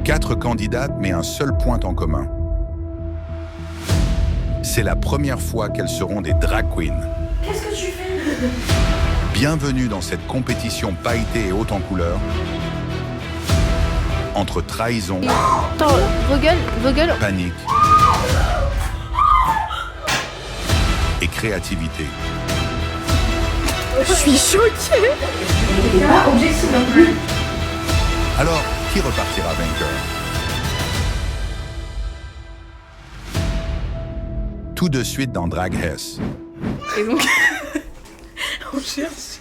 4 candidates, mais un seul point en commun. C'est la première fois qu'elles seront des drag queens. Qu'est-ce que tu fais? Bienvenue dans cette compétition pailletée et haute en couleurs. Entre trahison, Attends, vos gueules. panique et créativité. Je suis choquée. Il est pas objectif non plus. Alors, qui repartira vainqueur? Tout de suite dans Drag Hess. Et donc, on cherche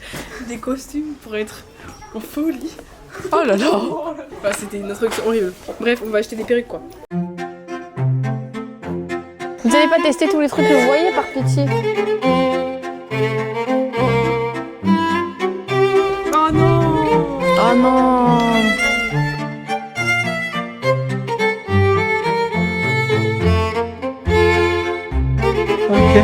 des costumes pour être en folie. Oh là là. Enfin, c'était une introduction horrible. Bref, on va acheter des perruques quoi. Vous n'allez pas tester tous les trucs que vous voyez par pitié? Oh non! Oh non. Ok.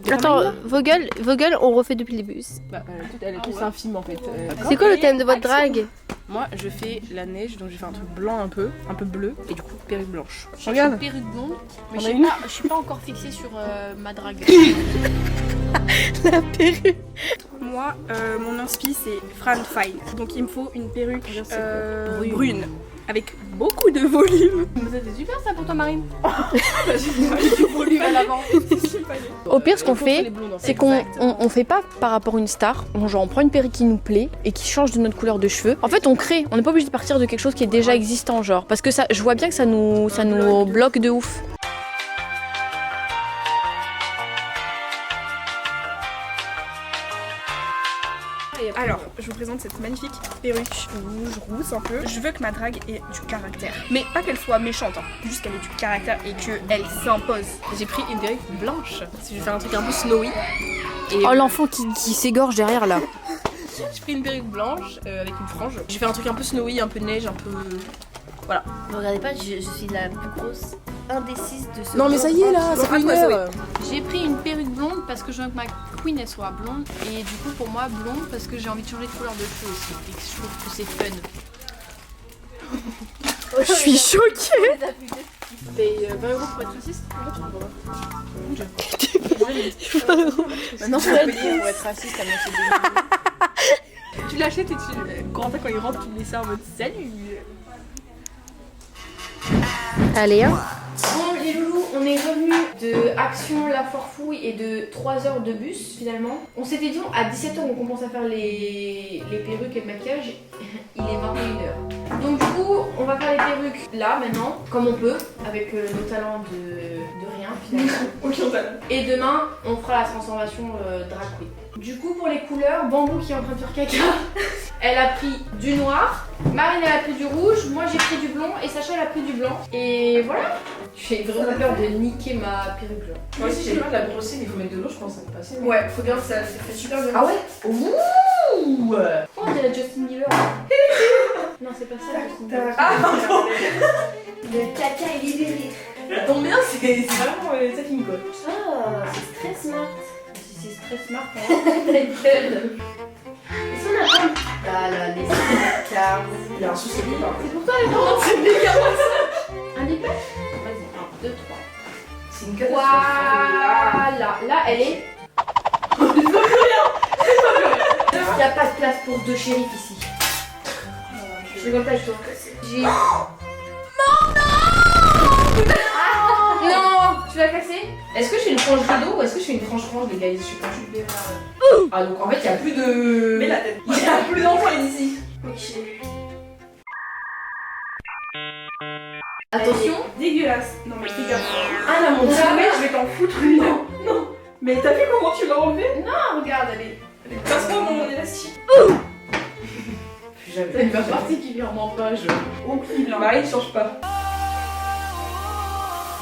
Attends, vos gueules, on refait depuis le début. Bah, elle est tous infime en fait. C'est quoi le thème de votre drague? Moi, je fais la neige, donc j'ai fait un truc blanc un peu bleu, et du coup, perruque blanche. J'ai Regarde. une perruque blonde, mais On je a sais une. pas, je suis pas encore fixée sur ma drague. La perruque. Moi, mon inspi c'est Fran Fine, donc il me faut une perruque brune, avec beaucoup de volume. C'était super ça pour toi, Marine. J'ai du volume à l'avant. Au pire, ce qu'on fait, c'est qu'on fait pas par rapport à une star. Genre, on prend une perruque qui nous plaît et qui change de notre couleur de cheveux. En fait, on crée. On n'est pas obligé de partir de quelque chose qui est déjà existant, genre. Parce que ça, je vois bien que ça nous bloque de ouf. Alors, je vous présente cette magnifique perruque rousse un peu. Je veux que ma drague ait du caractère. Mais pas qu'elle soit méchante, hein. Juste qu'elle ait du caractère et qu'elle s'impose. J'ai pris une perruque blanche. Je vais faire un truc un peu snowy. Et Oh, l'enfant qui s'égorge derrière là. j'ai pris une perruque blanche avec une frange. J'ai fait un truc un peu snowy, un peu neige, un peu... Voilà. Ne regardez pas, je suis la plus grosse indécise de ce Non mais ça y est là, ça fait une heure. J'ai pris une perruque blonde parce que je veux que ma queen elle soit blonde. Et du coup pour moi blonde parce que j'ai envie de changer de couleur de cheveux aussi. Et que je trouve que c'est fun. Je suis choquée. Paye 20 € pour être raciste. Maintenant je vais payer pour être raciste à moitié de... Tu l'achètes et tu... Corentin quand il rentre tu mets ça en mode salut. Allez, hein. Bon les loulous, on est revenu de Action La Foire Fouille et de 3 heures de bus finalement. On s'était dit à 17h on commence à faire les perruques et le maquillage. Il est 21h. Donc du coup on va faire les perruques là maintenant, comme on peut, avec nos talents de rien finalement. Aucun talent. Et demain on fera la transformation drag queen. Du coup pour les couleurs, Bambou qui est en train de faire caca, elle a pris du noir, Marine elle a pris du rouge, moi j'ai pris du blond et Sacha elle a pris du blanc. Et voilà. J'ai vraiment peur de niquer ma perruque là. Moi aussi j'ai peur de la brosser, mais il faut mettre de l'eau, je pense, ça peut passer. Ouais, faut bien, ça fait super bien. Ah ouais? Ouh! Oh, on dirait Justin Bieber. Non, c'est pas ça, Justin Bieber. Ah pardon! Le caca est libéré. Ça tombe bien, c'est vraiment ça qui me colle. Ah, c'est très smart. Si c'est très smart, hein. Ta gueule. Est-ce qu'on a pas... Ah là, les cartes. Il y a un souci avec moi. C'est pour toi les parents. C'est méga Un épée. Vas-y, 1, 2, 3. C'est une catastrophe. Voilà. Là, elle est... Il n'y a pas de place pour deux shérifs ici. Je rigole pas avec toi. J'ai... Non, tu l'as cassé? Est-ce que je fais une frange rideau ou est-ce que je fais une frange les gars? Je suis pas Ah donc en fait il y a plus de... Mais la tête. Il y a plus d'enfants ici. Ok. Attention. Dégueulasse. Non mais fais gaffe. Ah là, mon dieu. Jamais je vais t'en foutre une. Non, non. Mais t'as vu comment tu l'as enlevé? Non, regarde, elle est... Passe pas mon élastique. Plus jamais. Elle va particulièrement pas, je... Aucune. Marie ne change pas.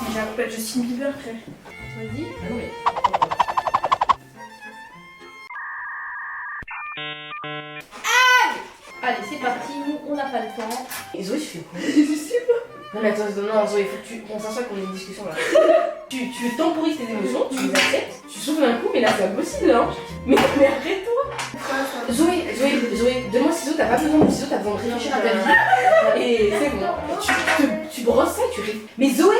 Mais j'ai un peu de Justin Bieber après. Vas-y. Ah non mais... Allez, c'est parti, nous on n'a pas le temps. Et Zoé, tu fais quoi? Je sais pas. Non mais attends, non Zoé, faut que tu... On s'assoit qu'on ait une discussion là. tu temporises tes émotions, tu les acceptes, tu souffles un coup, mais là c'est pas possible hein. Mais arrête-toi. Zoé, donne-moi ciseaux, t'as pas besoin de ciseaux, t'as besoin de réfléchir à ta vie. Et c'est bon. Tu brosses ça et tu réfléchis. Mais Zoé!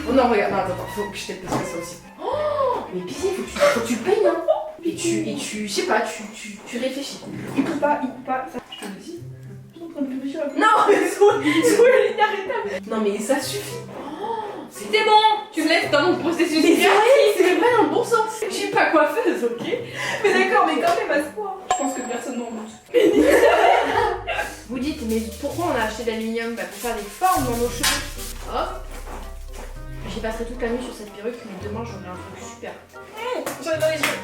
Oh non, regarde, non, attends, faut que je t'aide parce que ça aussi. Oh, mais pitié, faut que tu peignes hein. Et tu, je sais pas, tu réfléchis. Il coupe pas, ça. Je te le dis. Non, mais Zoé, elle est inarrêtable. Non mais ça suffit. C'était bon. Tu me laisses dans mon processus créatif. C'est même pas dans le bon sens. Je suis pas coiffeuse, ok. Mais d'accord, mais quand même à ce point. Je pense que personne n'en doute. Vous dites, mais pourquoi on a acheté de l'aluminium? Bah, pour faire des formes dans nos cheveux. Hop. J'y passerai toute la nuit sur cette perruque, mais demain j'aurai un truc super. J'en ai dans les yeux.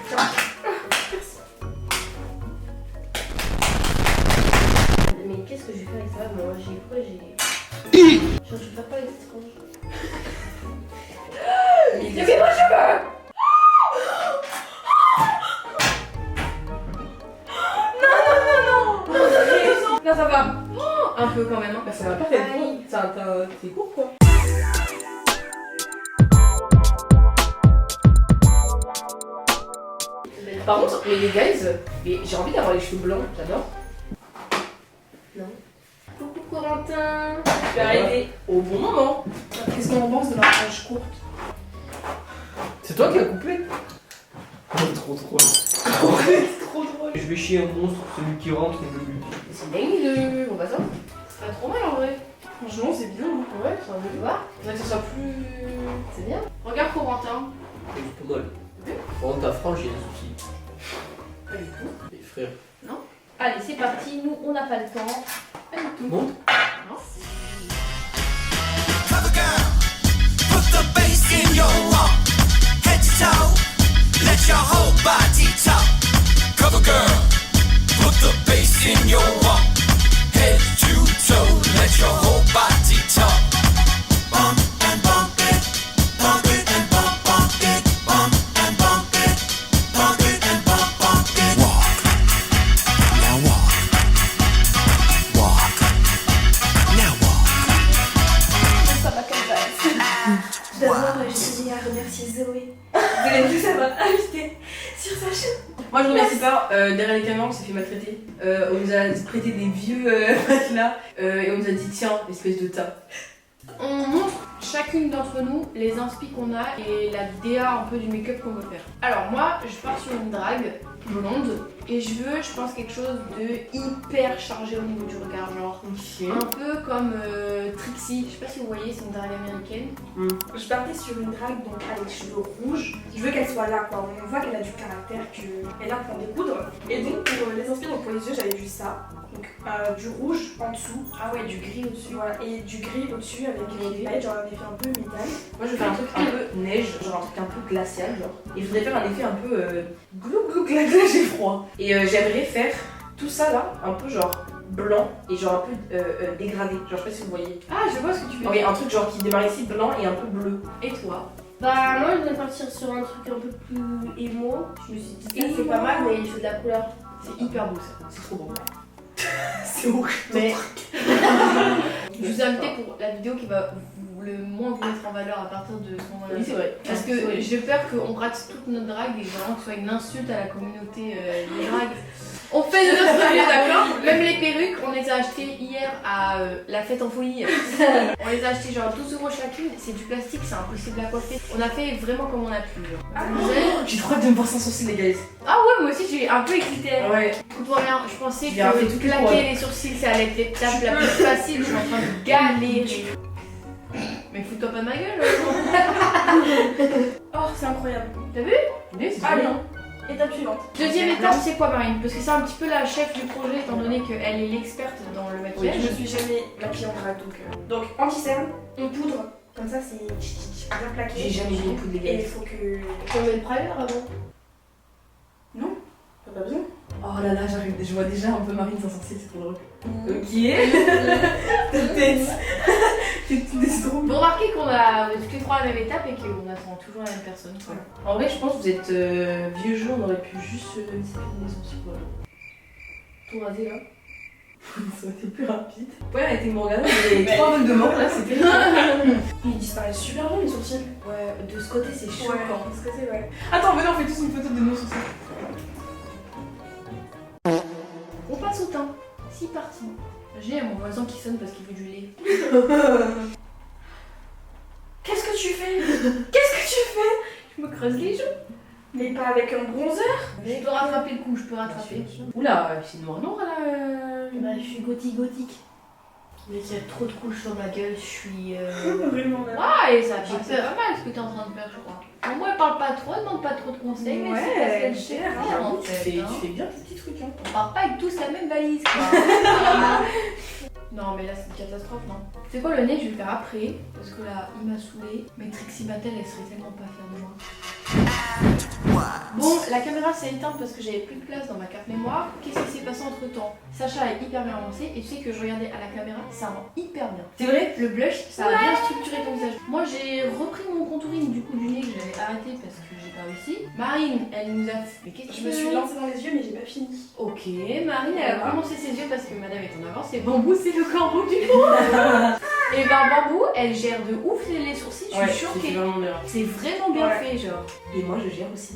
Mais qu'est-ce que je vais faire avec ça? Moi, je vais faire pas étrange. Il fait moi cheveux. Non. Là ça va. Un peu quand même. Hein. Bah, ça va pas faire trop. T'es court quoi. Par contre, mais les guys, j'ai envie d'avoir les cheveux blancs, j'adore. Coucou Corentin. Je vais arriver au bon moment. Qu'est-ce qu'on pense de la frange courte? C'est toi qui as coupé? Trop drôle. Trop drôle. Je vais chier un monstre, celui qui rentre, je le bute. C'est dingue de... On va ça. C'est pas trop mal en vrai. Franchement, c'est bien. Hein. Ouais, c'est un peu voir. Faudrait que ce soit plus... C'est bien. Regarde Corentin. C'est pas mal. Par contre, ta frange, il y a un souci. Pas du tout. Les frères. Allez, c'est parti. Nous, on n'a pas le temps. Pas du tout. Montre. Cover girl, put the bass in your walk, head to toe, let your whole body talk. Cover girl, put the bass in your walk, head to toe, let your whole body talk. Bump and bump it, bump it and bump, bump it, bump and bump it, bump it and bump it. Walk, now walk, walk, now walk. Ça va comme ça. D'abord, je tenais à remercier Zoé. Vous avez vu, ça m'a invité sur sa chaîne. Moi je remercie pas, derrière les caméras on s'est fait maltraiter. On nous a prêté des vieux matelas et on nous a dit tiens, espèce de tas. On montre chacune d'entre nous les inspi qu'on a et la DA un peu du make-up qu'on veut faire. Alors moi, je pars sur une drague blonde et je veux, je pense, quelque chose de hyper chargé au niveau du regard, genre un peu comme Trixie. Je sais pas si vous voyez, c'est une drague américaine. Je partais sur une drague donc avec les cheveux rouges. Je veux qu'elle soit là quoi. On voit qu'elle a du caractère, qu'elle a pour découdre. Et donc pour les inspirations, donc pour les yeux, j'avais vu ça. Donc du rouge en dessous. Ah ouais, du gris au-dessus. Voilà, et du gris au-dessus avec des paillettes, genre un effet un peu métal. Moi je veux faire un truc un peu neige, genre un truc un peu glacial genre. Et je voudrais faire un effet un peu glou glou glacé, j'ai froid. Et j'aimerais faire tout ça là, un peu genre blanc et genre un peu dégradé. Genre je sais pas si vous voyez. Ah, je vois ce que tu veux Oui, un truc genre qui démarre ici blanc et un peu bleu. Et toi? Bah moi je voulais partir sur un truc un peu plus émo. Je me suis dit ça c'est pas mal mais il faut de la couleur. C'est hyper beau ça. C'est trop bon. C'est horrible. Mais je vous ai invité pour la vidéo qui va le moins vous mettre en valeur à partir de ce moment-là. Oui c'est vrai. Parce que j'ai peur qu'on rate toute notre drague et vraiment que ce soit une insulte à la communauté des dragues. On fait de notre mieux, d'accord? Même les perruques, on les a achetées hier à la fête en folie. On les a achetées genre 12 € chacune. C'est du plastique, c'est impossible à coiffer. On a fait vraiment comme on a pu. J'ai trop hâte de me voir sans sourcils les gars. Ah ouais, moi aussi j'ai un peu excité. Ouais. Écoute-moi bien, je pensais J'ai fait que toutes les claquer fois. les sourcils, ça allait être l'étape la plus facile. Je suis en train de galérer. Mais fous-toi pas de ma gueule. Oh, c'est incroyable. T'as vu? Mais c'est Ah trop non. bien. Étape suivante. Deuxième étape, c'est quoi Marine? Parce que c'est un petit peu la chef du projet étant donné qu'elle est l'experte dans le Oui, maquillage. je me suis jamais maquillée en drague donc anti-cerne, on poudre. Comme ça c'est bien plaqué. J'ai jamais vu beaucoup de Et il dégâts. faut que... On met le primer avant. T'as pas besoin. Oh là là, j'arrive, je vois déjà un peu Marine sans sorcier, c'est trop drôle. Ok. Ta tête. C'est trop Vous remarquez qu'on a toutes les trois la même étape et qu'on attend toujours la même personne. Quoi. En vrai, je pense que vous êtes vieux jeu, on aurait pu juste s'épiler les sourcils. Voilà. Tout rasé là. Ça aurait été plus rapide. Ouais, elle était me regarder, j'avais 3 bonnes de mort là, c'était. Ils disparaissent super bien les sourcils. Ouais, de ce côté c'est choquant. De ce côté, ouais. Attends, venez, on fait tous une photo de nos sourcils. On passe au teint. C'est parti. J'ai mon voisin qui sonne parce qu'il veut du lait. Qu'est-ce que tu fais? Je me creuse les joues. Mais pas avec un bronzer? Je peux rattraper le coup, je peux rattraper. Oula, c'est noir là. Bah, je suis gothique. Mais il y a trop de couches sur ma gueule, je suis. Vraiment là. Ah, et ça pique, c'est pas mal ce que t'es en train de faire, je crois. Bon, moi, elle parle pas trop, elle demande pas trop de conseils, mais Ouais, c'est parce qu'elle cher, cherche hein, bien en Tu fait. fais hein. bien tes petits trucs, hein. On part pas avec tous la même valise, quoi. Non, mais là, c'est une catastrophe, non. C'est quoi le nez? Je vais le faire après, parce que là, il m'a saoulé. Mais Trixie Mattel, elle serait tellement pas fière de moi. Bon, la caméra s'est éteinte parce que j'avais plus de place dans ma carte mémoire. Qu'est-ce qui s'est passé entre temps? Sacha est hyper bien avancé et tu sais que je regardais à la caméra, ça rend hyper bien. C'est vrai? Le blush, ça a bien structuré ton visage. Moi j'ai repris mon contouring du coup du nez que j'avais arrêté parce que j'ai pas réussi. Marine, elle nous a fait. Mais qu'est-ce que Je me suis lancée dans les yeux, mais j'ai pas fini. Ok, Marine elle a commencé ses yeux parce que madame est en avance et Bambou c'est le corbeau du monde. Et ben Bambou, elle gère de ouf les sourcils, je suis choquée. C'est vraiment bien. C'est vraiment bien Ouais. fait genre. Et moi je gère aussi.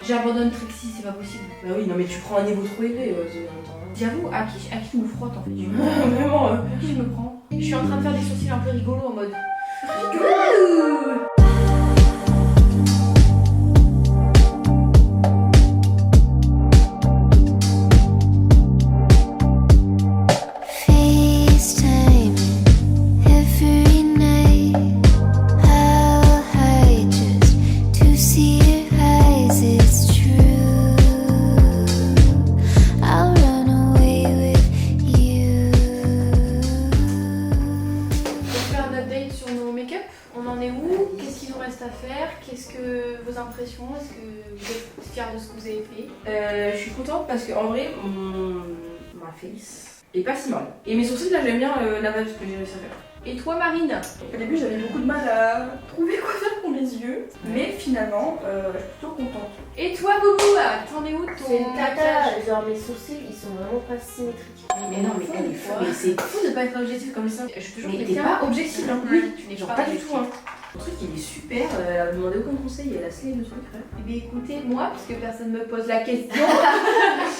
J'abandonne Trixie, c'est pas possible. Bah oui, non mais tu prends un niveau trop élevé, Zoé, en même temps. J'avoue, à qui je me frotte en fait. Vraiment. À qui je me prends? Je suis en train de faire des sourcils un peu rigolos en mode. FaceTime every night. I'll hide just to see your eyes. It's true. I'll run away with you. On va faire un update sur nos make-up. On en est où? Qu'est-ce qu'il nous reste à faire? Qu'est-ce que vos impressions? Est-ce que vous êtes fiers de ce que vous avez fait? Je suis contente parce qu'en vrai, ma face est pas si mal. Et mes sourcils, là, j'aime bien la vibe que j'ai réussi à faire. Et toi Marine? Au début, j'avais beaucoup de mal à trouver quoi faire pour mes yeux, mais finalement, je suis plutôt contente. Et toi Boubou? T'en es où de C'est ton une maquillage? tata, genre mes sourcils ils sont vraiment pas symétriques. Mais non, mais elle est folle. Mais c'est fou de pas être objectif comme ça. Je te jure Mais que t'es quelqu'un- pas objectif, hein. Oui, tu n'es Genre pas pas du objectif. tout, hein. Le truc, il est super. Elle a demandé aucun conseil, elle a slay le truc, frère. Eh bien écoutez, moi, puisque personne me pose la question,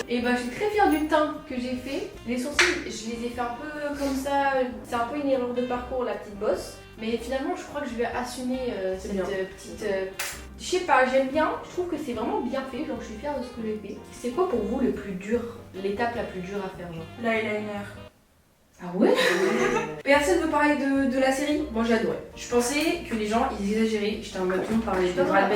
et ben je suis très fière du teint que j'ai fait. Les sourcils, je les ai fait un peu comme ça, c'est un peu une erreur de parcours, la petite bosse. Mais finalement, je crois que je vais assumer cette bien. petite... je sais pas, j'aime bien, je trouve que c'est vraiment bien fait, genre je suis fière de ce que j'ai fait. C'est quoi pour vous le plus dur, l'étape la plus dure à faire genre? L'eyeliner. Ah ouais? Personne veut parler de la série? Moi j'ai adoré. Je pensais que les gens ils exagéraient. J'étais en mode tout le monde parlait de Drag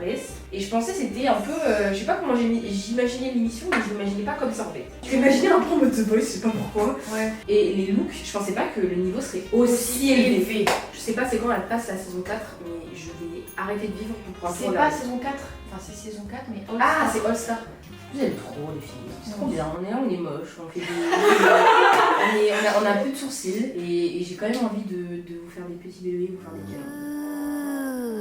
Race. Et je pensais que c'était un peu. Je sais pas comment j'imaginais l'émission, mais je l'imaginais pas comme ça en fait. Je l'imaginais un peu en mode The Voice, je sais pas pourquoi. Ouais. Et les looks, je pensais pas que le niveau serait aussi élevé. Je sais pas c'est quand elle passe la saison 4, mais je vais arrêter de vivre pour pouvoir C'est la pas saison 4, enfin c'est saison 4, mais All Ah, Star. c'est All Star. Vous aimez trop les filles. C'est trop bien. On est moche, on fait des. on a peu de sourcils et j'ai quand même envie de vous faire des petits bébés, vous faire des câlins.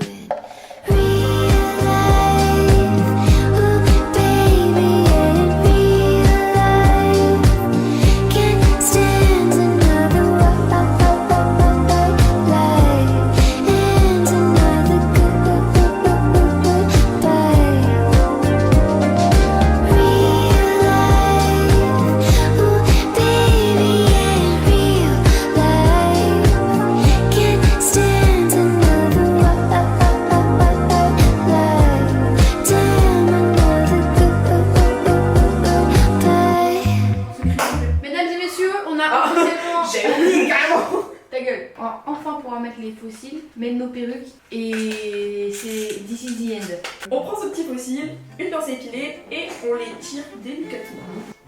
Mesdames et messieurs, on a officiellement... J'ai oublié carrément. Ta gueule. On va enfin pouvoir mettre les fossiles, mettre nos perruques et c'est this is the end. On prend ce petit fossile, une pince épilée et on les tire délicatement.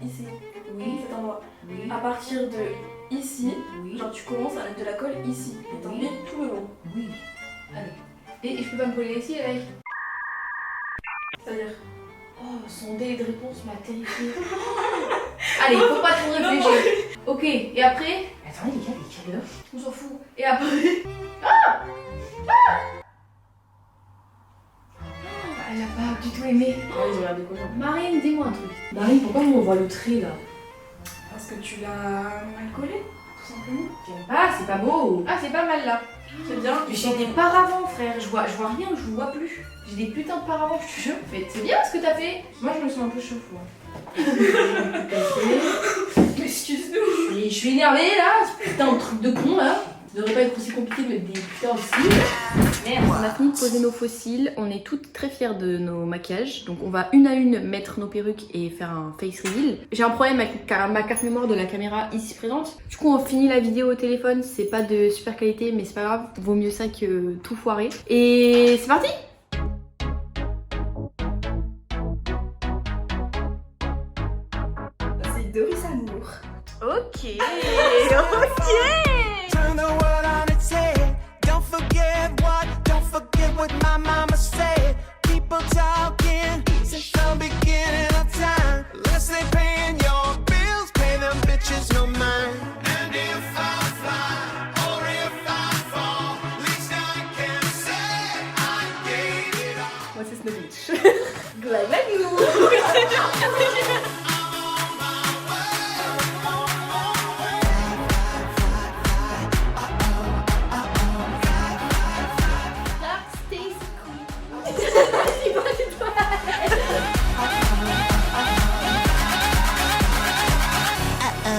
Ici, Oui, cet endroit. oui, À partir de ici, oui, genre tu commences à mettre de la colle ici et t'en mets tout le long. oui. Allez. Et je peux pas me coller ici avec. C'est-à-dire. Oh, son délai de réponse m'a terrifiée. Allez, faut pas trop réfléchir. Ok, et après? Attendez les gars, il est quelle heure? On s'en fout. Et après? elle a pas du tout aimé. Ah, ils ont l'air déconnants. Marine, dis-moi un truc. Marine, pourquoi on voit le trait là? Parce que tu l'as mal collé, tout simplement. J'aime pas, c'est pas beau. Ah, c'est pas mal là. C'est bien. Mais j'ai des paravents, frère. Je vois rien, je vois plus. J'ai des putains de paravents, je te jure. Mais c'est bien ce que t'as fait. Moi, je me sens un peu chaud. Mais excuse-nous. Et je suis énervée là. Ce putain de truc de con là. Ça devrait pas être aussi compliqué de mettre des putains de cils. Merde. On a fini de poser nos faux cils, on est toutes très fiers de nos maquillages, donc on va une à une mettre nos perruques et faire un face reveal. J'ai un problème avec ma carte mémoire de la caméra ici présente. Du coup on finit la vidéo au téléphone, c'est pas de super qualité mais c'est pas grave, vaut mieux ça que tout foirer. Et c'est parti! C'est Doris Amour. Ok. Turn the world on its head. Don't forget what my mama said. People talking since the beginning of time. Unless they paying your bills, pay them bitches no mind. And if I fly or if I fall, at least I can say I gave it all. Moi c'est Snow Beach.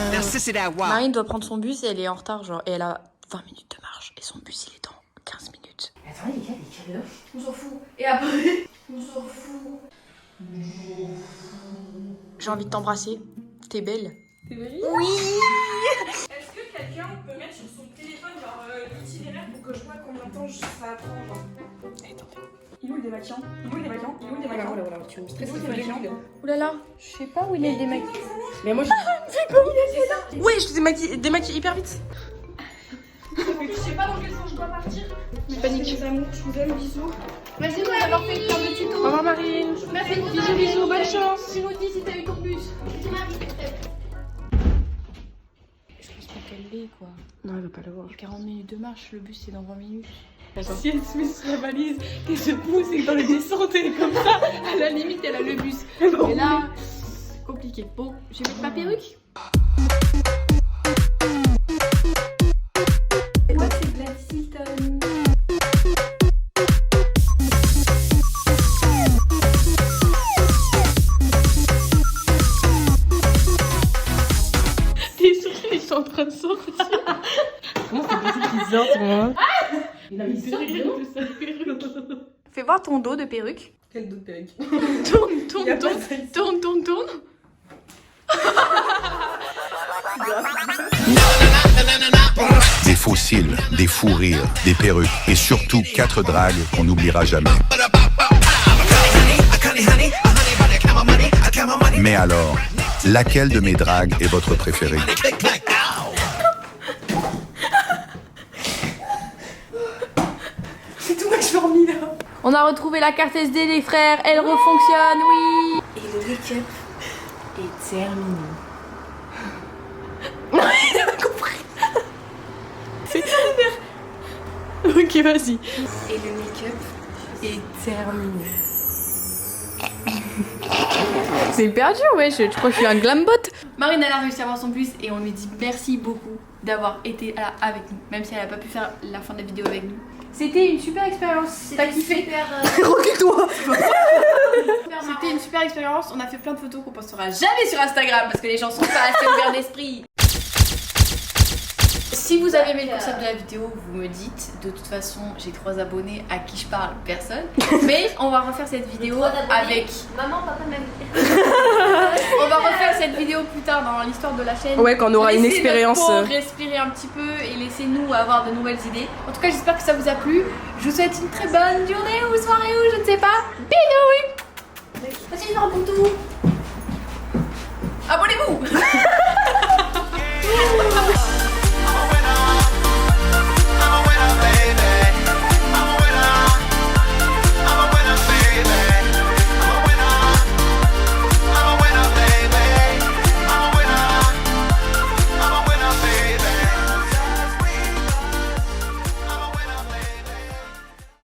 Now sissy that wild. Marine doit prendre son bus et elle est en retard genre et elle a 20 minutes de marche et son bus il est dans 15 minutes. Attends, les gars, il est quelle heure? On s'en fout. Et après, on s'en fout. J'ai envie de t'embrasser, t'es belle. T'es belle? Oui. Est-ce que quelqu'un peut mettre sur son téléphone genre l'itinéraire pour que je vois combien de temps ça prend genre? Il est où le démaquillant? Il est où le démaquillant? Il est où le démaquillant? Voilà, tu me stresses. Il est où le démaquillant? Oulala, je sais pas où il est le démaquillé. Mais moi, Ouais, je te démaquille hyper vite. Je sais pas dans quel sens je dois partir. Mais panique. Les amours, je vous aime, bisous. Merci de m'avoir fait plein de tutos. Au revoir Marine. Merci pour Bisous, bisous, bonne chance. Tu nous dis si t'as eu ton bus. Je pense pas qu'elle l'ait quoi. Non, elle va pas l'avoir. 40 minutes de marche, le bus c'est dans 20 minutes. Si elle se met sur la valise, qu'elle se pousse et que dans les descentes, elle est comme ça, à la limite, elle a le bus. Et là, compliqué. Bon, je vais mettre ma perruque. Moi, c'est Gladys Hilton. Tes sourcils, ils sont en train de sortir. comment c'est possible qu'ils sortent, moi? Il a mis ça, vraiment. de sa perruque. Fais voir ton dos de perruque. Quel dos de perruque? Tourne. Des faux cils, des fous rires, des perruques et surtout 4 dragues qu'on n'oubliera jamais. Mais alors, laquelle de mes dragues est votre préférée? C'est tout, moi je dormi là. On a retrouvé la carte SD les frères, elle refonctionne, oui. Et le make-up est terminé. Il a pas compris. C'est Ok, vas-y. Et le make-up est terminé. C'est hyper dur, ouais, je crois que je suis un glambot. Marine, elle a réussi à avoir son bus et on lui dit merci beaucoup d'avoir été là avec nous, même si elle a pas pu faire la fin de la vidéo avec nous. C'était une super expérience. T'as kiffé? Recule-toi. C'était une super expérience. On a fait plein de photos qu'on postera jamais sur Instagram parce que les gens sont pas assez ouverts d'esprit. Si vous avez aimé le concept de la vidéo, vous me dites. De toute façon, j'ai 3 abonnés à qui je parle, personne. Mais on va refaire cette vidéo avec. Maman, papa, mamie. On va refaire cette vidéo plus tard dans l'histoire de la chaîne. Ouais, quand on aura une Laissez expérience. notre peau respirer un petit peu et laissez-nous avoir de nouvelles idées. En tout cas, j'espère que ça vous a plu. Je vous souhaite une très bonne journée ou soirée ou je ne sais pas. Bisous. Vas-y, je raconte tout.